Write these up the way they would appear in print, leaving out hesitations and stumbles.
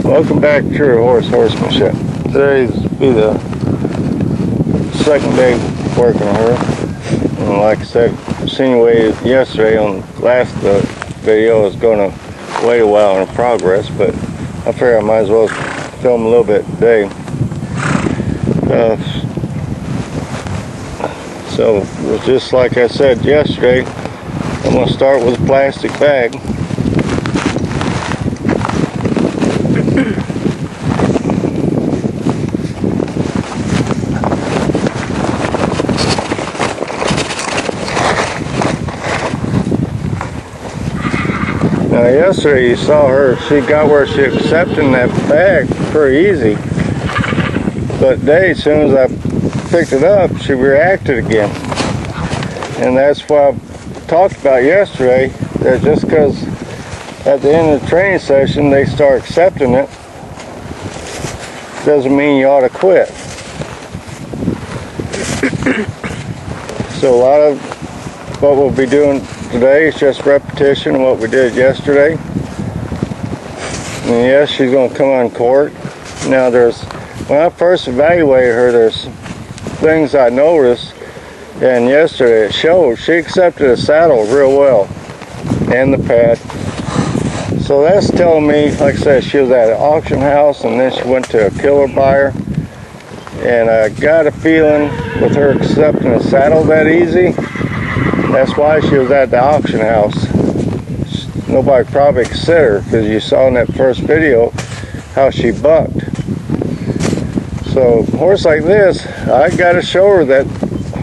Welcome back to True Horsemanship. Today's be the second day working on her. And like I said, insinuated yesterday on the last video, I was going to wait a while on progress, but I figured I might as well film a little bit today. So just like I said yesterday, I'm going to start with a plastic bag. Now yesterday you saw her, she got where she accepting that bag pretty easy. But today, as soon as I picked it up, she reacted again. And that's what I talked about yesterday, that just because at the end of the training session they start accepting it, doesn't mean you ought to quit. So a lot of what we'll be doing today is just repetition of what we did yesterday. And yes, she's going to come on court. Now when I first evaluated her, there's things I noticed, and yesterday it showed she accepted the saddle real well and the pad. So that's telling me, like I said, she was at an auction house and then she went to a killer buyer, and I got a feeling with her accepting the saddle that easy, that's why she was at the auction house. Nobody probably considered her, because you saw in that first video how she bucked. So a horse like this, I got to show her that,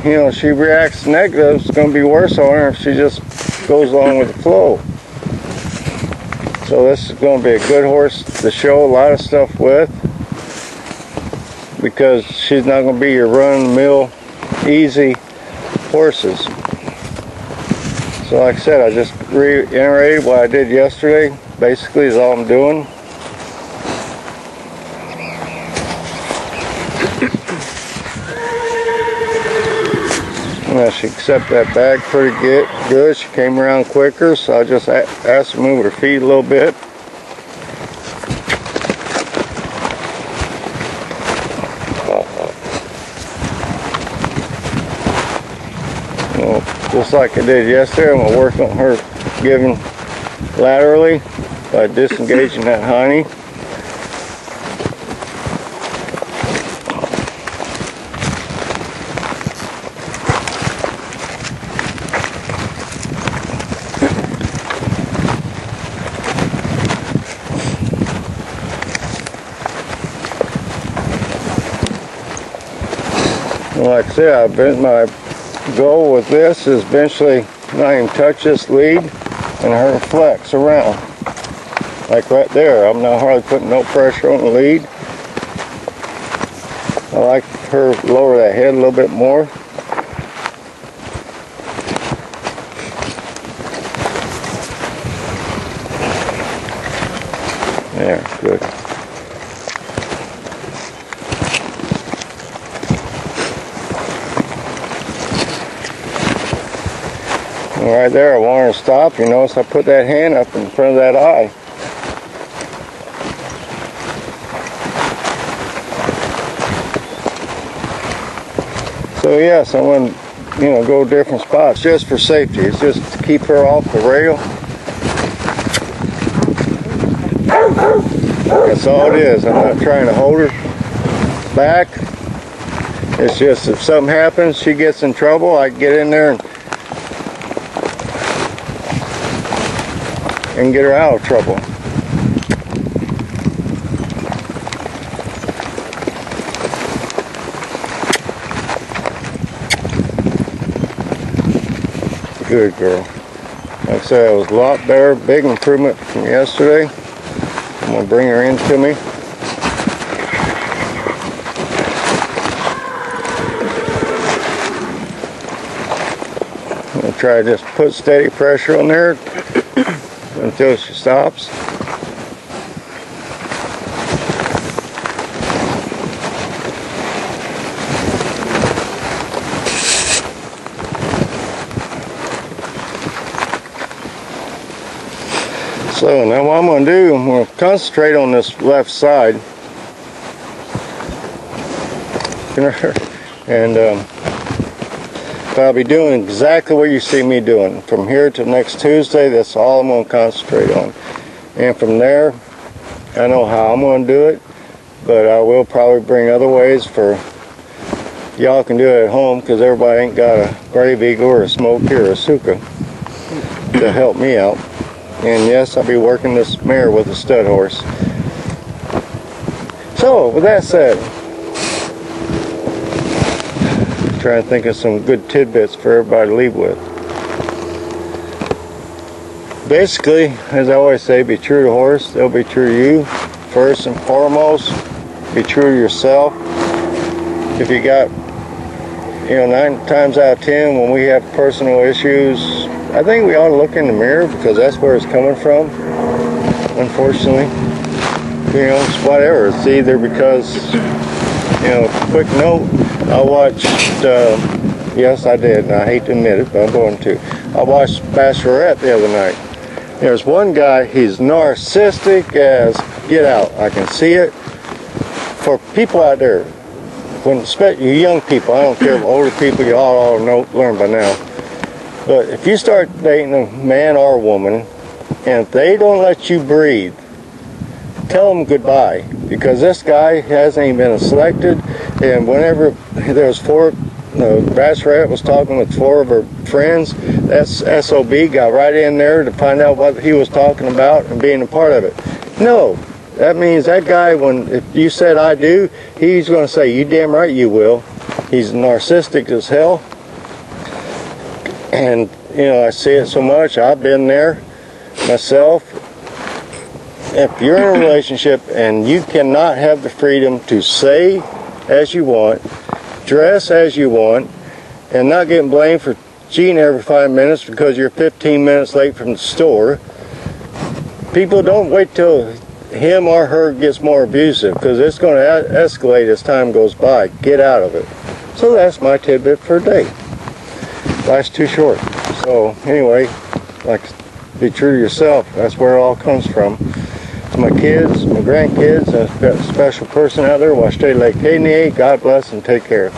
you know, she reacts negative. It's going to be worse on her if she just goes along with the flow. So this is going to be a good horse to show a lot of stuff with, because she's not going to be your run-of-the-mill easy horses. So like I said, I just reiterated what I did yesterday. Basically is all I'm doing. Now she accepted that bag pretty good. She came around quicker, so I just asked her to move her feet a little bit. Just like I did yesterday, I'm going to work on her giving laterally by disengaging that hiney. Like I said, my goal with this is eventually not even touch this lead and her flex around. Like right there, I'm not hardly putting no pressure on the lead. I like her lower that head a little bit more. There, good. Right there, I want her to stop. You notice I put that hand up in front of that eye. So yes, I'm going to, go different spots just for safety. It's just to keep her off the rail. That's all it is. I'm not trying to hold her back. It's just if something happens, she gets in trouble, I get in there and get her out of trouble. Good girl. Like I said, it was a lot better, big improvement from yesterday. I'm going to bring her in to me. I'm going to try to just put steady pressure on there until she stops. So now what I'm going to do, I'm going to concentrate on this left side. And I'll be doing exactly what you see me doing. From here to next Tuesday, that's all I'm going to concentrate on. And from there, I know how I'm going to do it, but I will probably bring other ways for y'all can do it at home, because everybody ain't got a Brave Eagle or a Smoky or a Suka to help me out. And yes, I'll be working this mare with a stud horse. So, with that said, trying to think of some good tidbits for everybody to leave with. Basically, as I always say, be true to the horse, they'll be true to you. First and foremost, be true to yourself. If you got, 9 times out of 10 when we have personal issues, I think we ought to look in the mirror, because that's where it's coming from, unfortunately. It's whatever. It's either because, quick note, I watched, yes I did, and I hate to admit it, but I'm going to. I watched Bachelorette the other night. There's one guy, he's narcissistic as get out. I can see it. For people out there, especially you young people, I don't care if older people, you all learn by now. But if you start dating a man or a woman, and if they don't let you breathe, tell them goodbye, because this guy hasn't even been selected. And whenever there was Bachelorette was talking with 4 of her friends, that SOB got right in there to find out what he was talking about and being a part of it. No, that means that guy, if you said I do, he's going to say, you damn right you will. He's narcissistic as hell. And, I see it so much. I've been there myself. If you're in a relationship and you cannot have the freedom to say as you want, dress as you want, and not getting blamed for cheating every 5 minutes because you're 15 minutes late from the store, people don't wait till him or her gets more abusive, because it's going to escalate as time goes by. Get out of it. So that's my tidbit for today. Life's too short. So anyway, be true to yourself. That's where it all comes from. To my kids, my grandkids, and a special person out there, Washington Lake, God bless and take care.